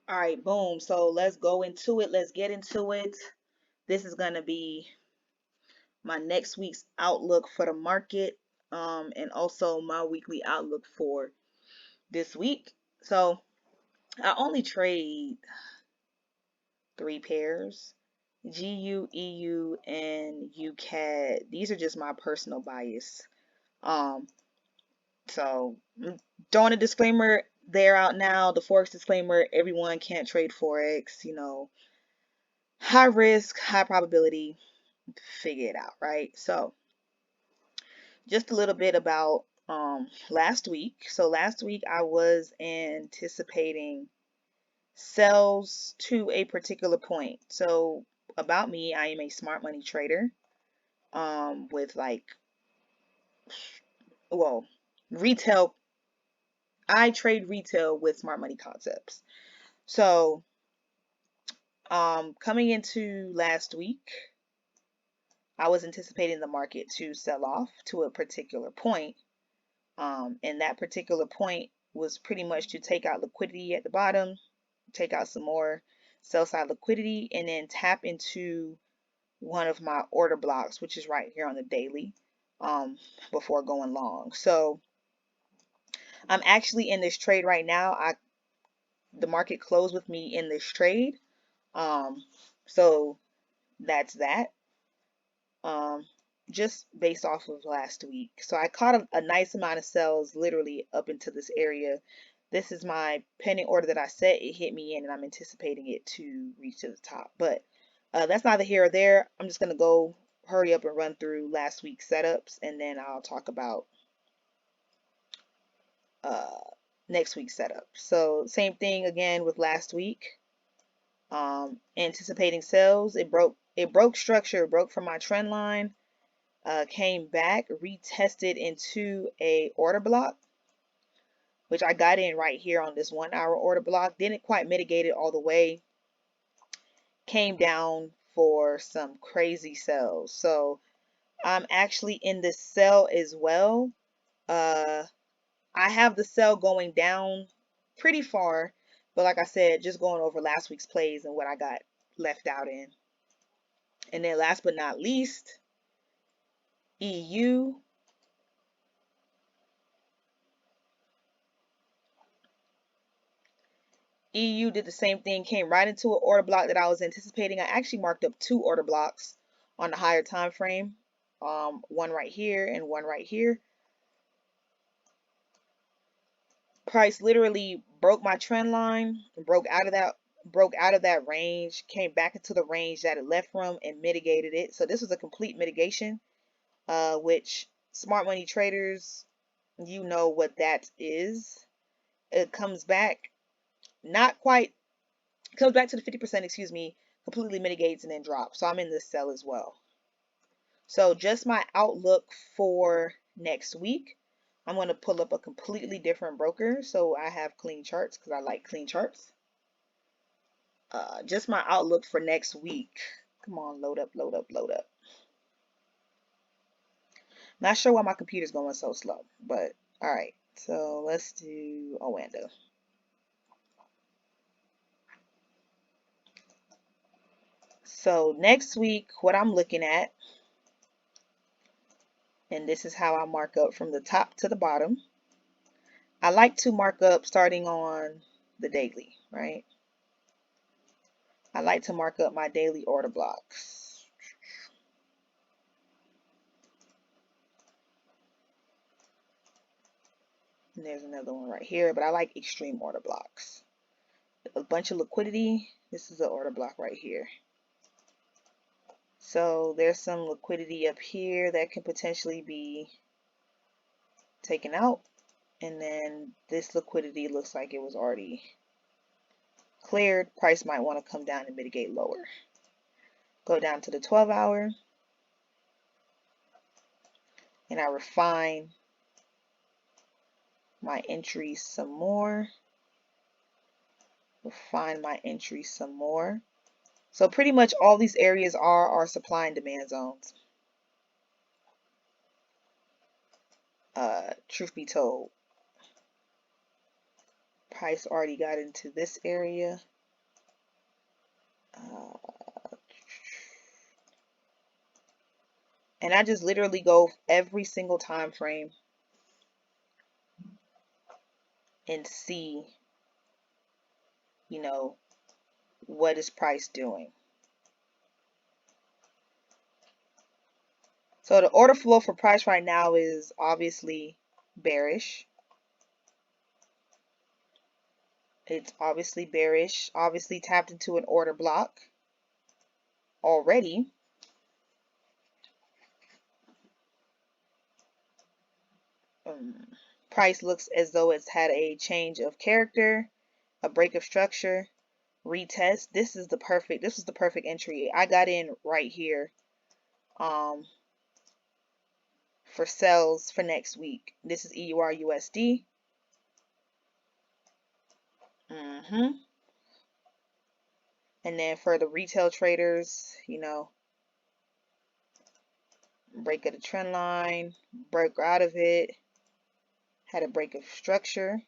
All right, boom. So let's go into it. Let's get into it. This is going to be my next week's outlook for the market, and also my weekly outlook for this week. So I only trade three pairs, GU, EU, and UCAD. These are just my personal bias. Um, so throwing a disclaimer there out now, the Forex disclaimer, everyone can't trade Forex, high risk, high probability, figure it out, right? So just a little bit about last week. So last week I was anticipating sells to a particular point. So about me, I am a smart money trader with well, retail. I trade retail with smart money concepts. So coming into last week, I was anticipating the market to sell off to a particular point. And that particular point was pretty much to take out liquidity at the bottom, take out some more sell side liquidity, and then tap into one of my order blocks, which is right here on the daily, before going long. So I'm actually in this trade right now. The market closed with me in this trade. So that's that. Just based off of last week. So I caught a nice amount of sells literally up into this area. This is my pending order that I set. It hit me in and I'm anticipating it to reach to the top. But that's neither here or there. I'm just going to go hurry up and run through last week's setups, and then I'll talk about next week's setup. So same thing again with last week. Anticipating sells. It broke structure, broke from my trend line. Came back, retested into a order block, which I got in right here on this 1 hour order block. Didn't quite mitigate it all the way. Came down for some crazy sells. So I'm actually in this sell as well. I have the sell going down pretty far, but like I said, just going over last week's plays and what I got left out in. And then last but not least, EU. EU did the same thing, came right into an order block that I was anticipating. I actually marked up two order blocks on the higher time frame, one right here and one right here. Price literally broke my trend line, broke out of that range, came back into the range that it left from and mitigated it. So this was a complete mitigation, which smart money traders, you know what that is. It comes back, not quite, comes back to the 50%, excuse me, completely mitigates and then drops. So I'm in this sell as well. So just my outlook for next week. I'm going to pull up a completely different broker so I have clean charts because I like clean charts. Just my outlook for next week. Come on, load up, load up, load up. Not sure why my computer's going so slow, but all right. So let's do Orlando. So next week, what I'm looking at, and this is how I mark up from the top to the bottom. I like to mark up starting on the daily, right? I like to mark up my daily order blocks. And there's another one right here, but I like extreme order blocks. A bunch of liquidity. This is an order block right here. So there's some liquidity up here that can potentially be taken out. And then this liquidity looks like it was already cleared. Price might want to come down and mitigate lower. Go down to the 12-hour. And I refine my entries some more. Refine my entries some more. So pretty much all these areas are our supply and demand zones. Truth be told, price already got into this area. And I just literally go every single time frame and see, you know, what is price doing. So the order flow for price right now is obviously bearish. It's obviously bearish, obviously tapped into an order block already. Price looks as though it's had a change of character, a break of structure, retest. This was the perfect entry. I got in right here for sales for next week. This is EUR USD. And then for the retail traders, you know, break of the trend line, broke out of it, had a break of structure.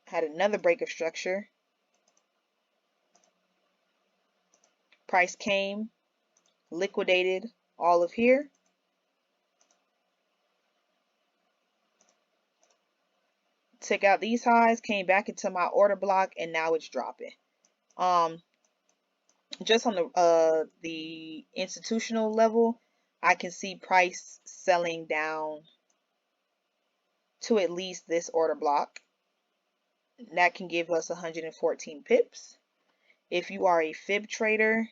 Had another break of structure. Price came, liquidated all of here. Took out these highs, came back into my order block, and now it's dropping. Just on the institutional level, I can see price selling down to at least this order block. That can give us 114 pips. If you are a fib trader,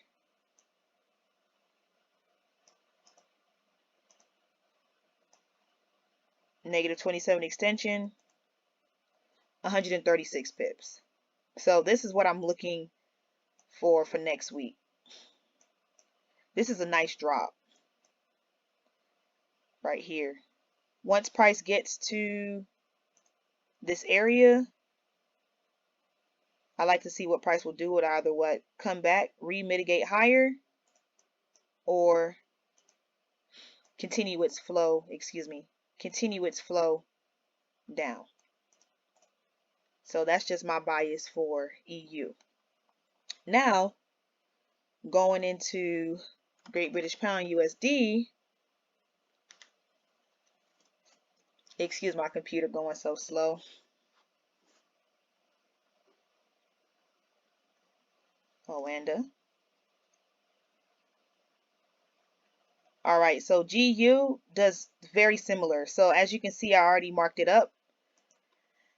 negative 27 extension, 136 pips. So this is what I'm looking for next week. This is a nice drop right here. Once price gets to this area, I like to see what price will do. It either what come back, re-mitigate higher, or continue its flow, continue its flow down. So that's just my bias for EU. Now, going into Great British Pound USD, excuse my computer going so slow. Oanda. All right, so GU does very similar. So as you can see, I already marked it up.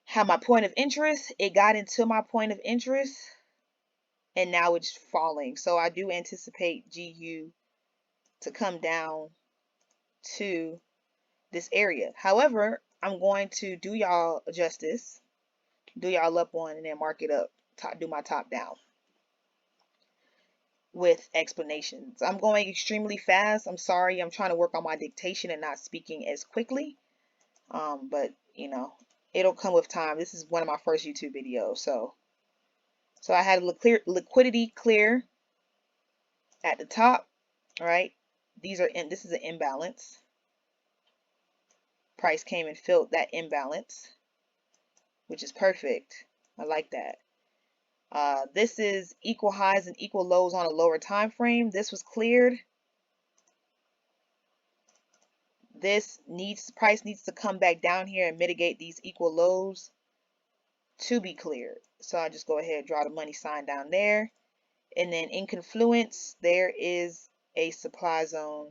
Have my point of interest. It got into my point of interest, and now it's falling. So I do anticipate GU to come down to this area. However, I'm going to do y'all justice, do y'all up one, and then mark it up, do my top down with explanations. I'm going extremely fast. I'm sorry. I'm trying to work on my dictation and not speaking as quickly. But you know, it'll come with time. This is one of my first YouTube videos, so I had liquidity clear at the top. All right, this is an imbalance. Price came and filled that imbalance, which is perfect. I like that. This is equal highs and equal lows on a lower time frame. This was cleared. Price needs to come back down here and mitigate these equal lows to be cleared. So I just go ahead and draw the money sign down there. And then in confluence, there is a supply zone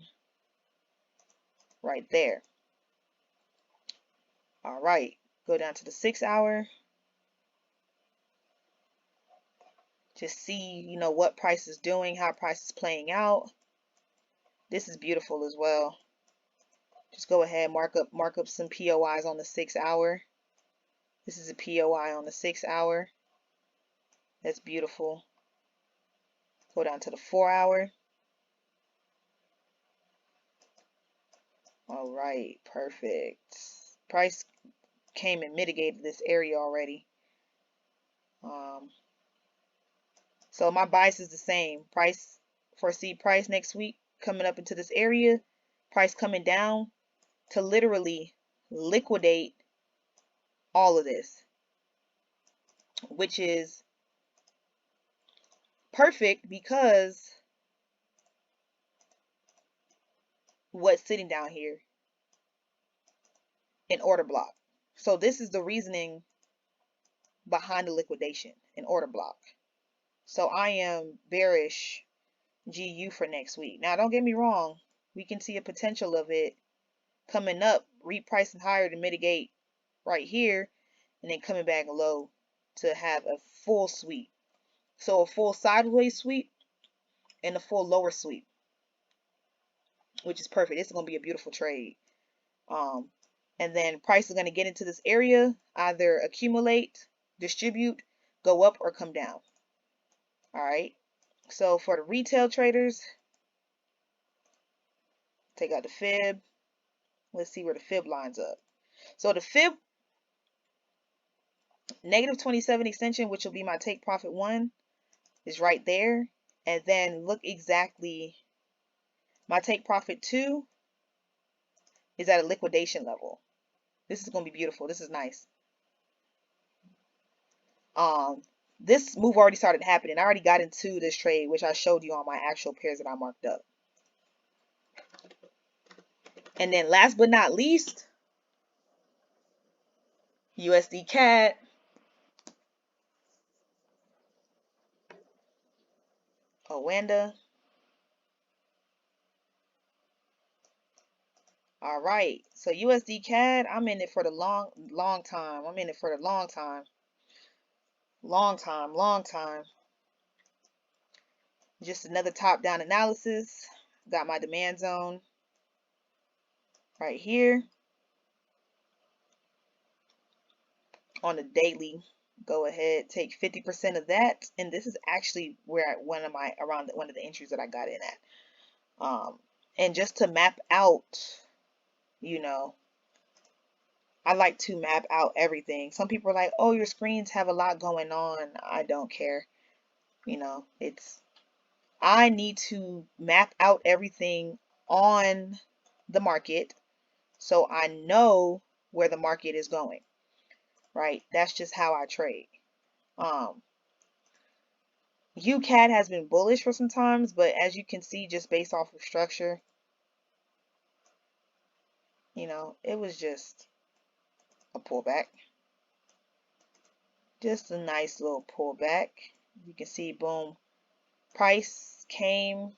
right there. All right, go down to the 6 hour. Just see, you know, what price is doing, how price is playing out. This is beautiful as well. Just go ahead, mark up some POIs on the 6 hour. This is a POI on the 6 hour. That's beautiful. Go down to the 4 hour. All right, perfect. Price came and mitigated this area already. So my bias is the same. Foresee price next week coming up into this area. Price coming down to literally liquidate all of this, which is perfect because what's sitting down here in order block. So this is the reasoning behind the liquidation in order block. So I am bearish GU for next week. Now, don't get me wrong. We can see a potential of it coming up, repricing higher to mitigate right here, and then coming back low to have a full sweep. So a full sideways sweep and a full lower sweep, which is perfect. This is going to be a beautiful trade. And then price is going to get into this area, either accumulate, distribute, go up, or come down. All right. So for the retail traders, take out the fib. Let's see where the fib lines up. So the fib negative 27 extension, which will be my take profit one, is right there. And then look exactly, my take profit two is at a liquidation level. This is going to be beautiful. This is nice. This move already started happening. I already got into this trade, which I showed you on my actual pairs that I marked up. And then last but not least, USD CAD. Wanda. All right. So USD CAD, I'm in it for the long time. I'm in it for the long time. Long time. Just another top-down analysis. Got my demand zone right here. On the daily, go ahead, take 50% of that. And this is actually where one of the entries that I got in at. And just to map out, you know, I like to map out everything. Some people are like, oh, your screens have a lot going on. I don't care. You know, I need to map out everything on the market so I know where the market is going, right? That's just how I trade. UCAD has been bullish for some times, but as you can see, just based off of structure, you know, it was just a pullback. Just a nice little pullback. You can see, boom, price came,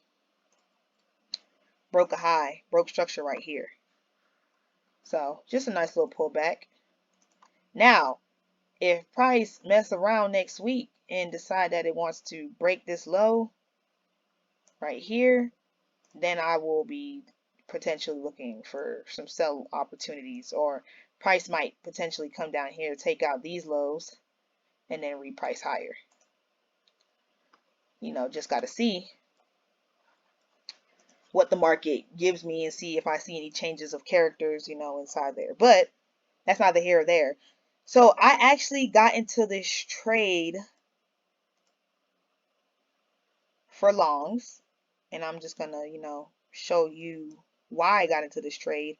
broke a high, broke structure right here. So just a nice little pullback. Now, if price mess around next week and decide that it wants to break this low right here, then I will be potentially looking for some sell opportunities, or price might potentially come down here, take out these lows, and then reprice higher. You know, just got to see what the market gives me and see if I see any changes of characters, you know, inside there. But that's neither here or there. So I actually got into this trade for longs, and I'm just gonna, you know, show you why I got into this trade.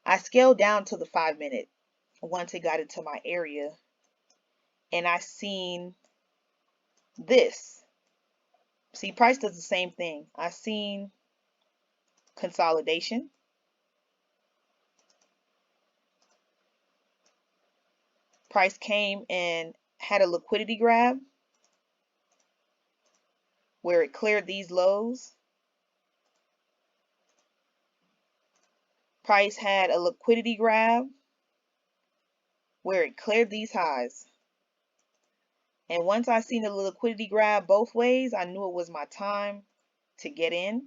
I scaled down to the 5-minute once it got into my area, and I seen this. See, price does the same thing. I seen consolidation. Price came and had a liquidity grab where it cleared these lows. Price had a liquidity grab where it cleared these highs. And once I seen the liquidity grab both ways, I knew it was my time to get in.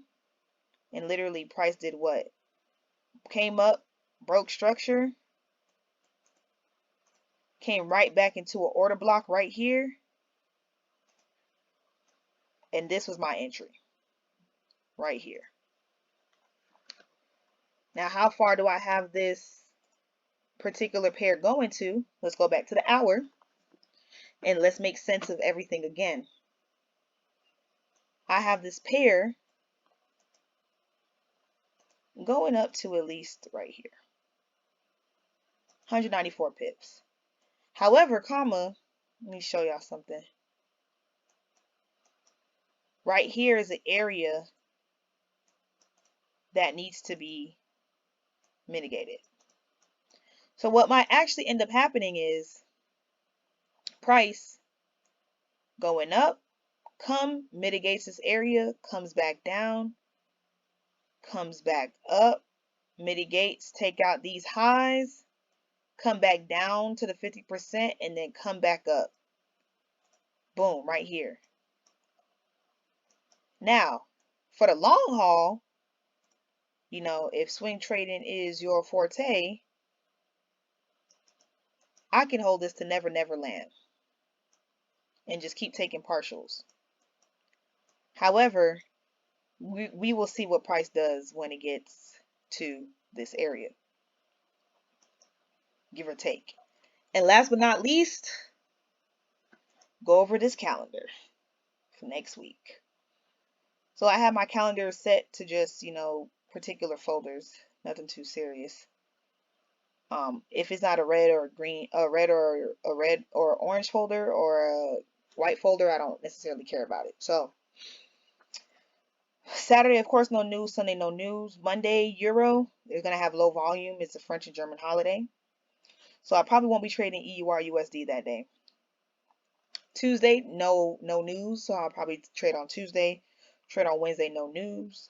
And literally price did what? Came up, broke structure, came right back into an order block right here. And this was my entry right here. Now, how far do I have this particular pair going to? Let's go back to the hour and let's make sense of everything again. I have this pair going up to at least right here, 194 pips. However, comma, let me show y'all something. right here is an area that needs to be mitigated. So what might actually end up happening is price going up, mitigates this area, comes back down, comes back up, mitigates, take out these highs, come back down to the 50%, and then come back up. Boom, right here. Now, for the long haul, you know, if swing trading is your forte, I can hold this to never, never land and just keep taking partials. However, we will see what price does when it gets to this area, give or take. And last but not least, go over this calendar for next week. So I have my calendar set to just, you know, particular folders, nothing too serious. If it's not a red or a red or orange folder or a white folder, I don't necessarily care about it. So Saturday, of course, no news. Sunday, no news. Monday, Euro, they're gonna have low volume. It's a French and German holiday, so I probably won't be trading EUR USD that day. Tuesday, no news, so I'll probably trade on Tuesday. Trade on Wednesday, no news.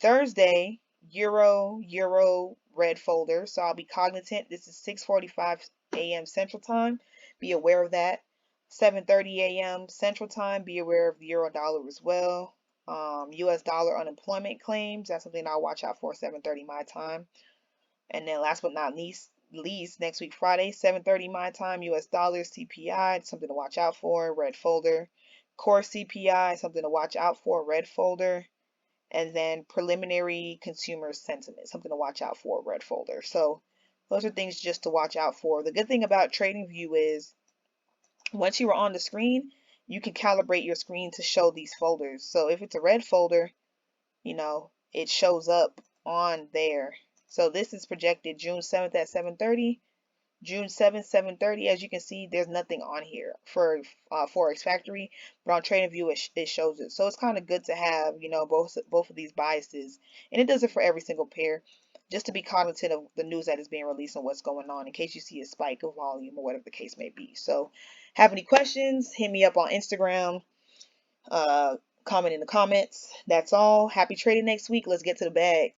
Thursday, Euro red folder, so I'll be cognizant. This is 6:45 a.m. Central Time. Be aware of that. 7:30 a.m. Central Time. Be aware of the euro dollar as well. U.S. dollar unemployment claims. That's something I'll watch out for. 7:30 my time. And then last but not least, next week Friday, 7:30 my time, US dollar CPI, something to watch out for, red folder. Core CPI, something to watch out for, red folder. And then preliminary consumer sentiment, something to watch out for, red folder. So those are things just to watch out for. The good thing about TradingView is once you are on the screen, you can calibrate your screen to show these folders. So if it's a red folder, you know, it shows up on there. So this is projected June 7th at 7:30. June 7th, 7:30. As you can see, there's nothing on here for FOREX Factory, but on TradingView it shows it. So it's kind of good to have, you know, both of these biases, and it does it for every single pair, just to be cognizant of the news that is being released and what's going on in case you see a spike of volume or whatever the case may be. So, have any questions? Hit me up on Instagram. Comment in the comments. That's all. Happy trading next week. Let's get to the bag.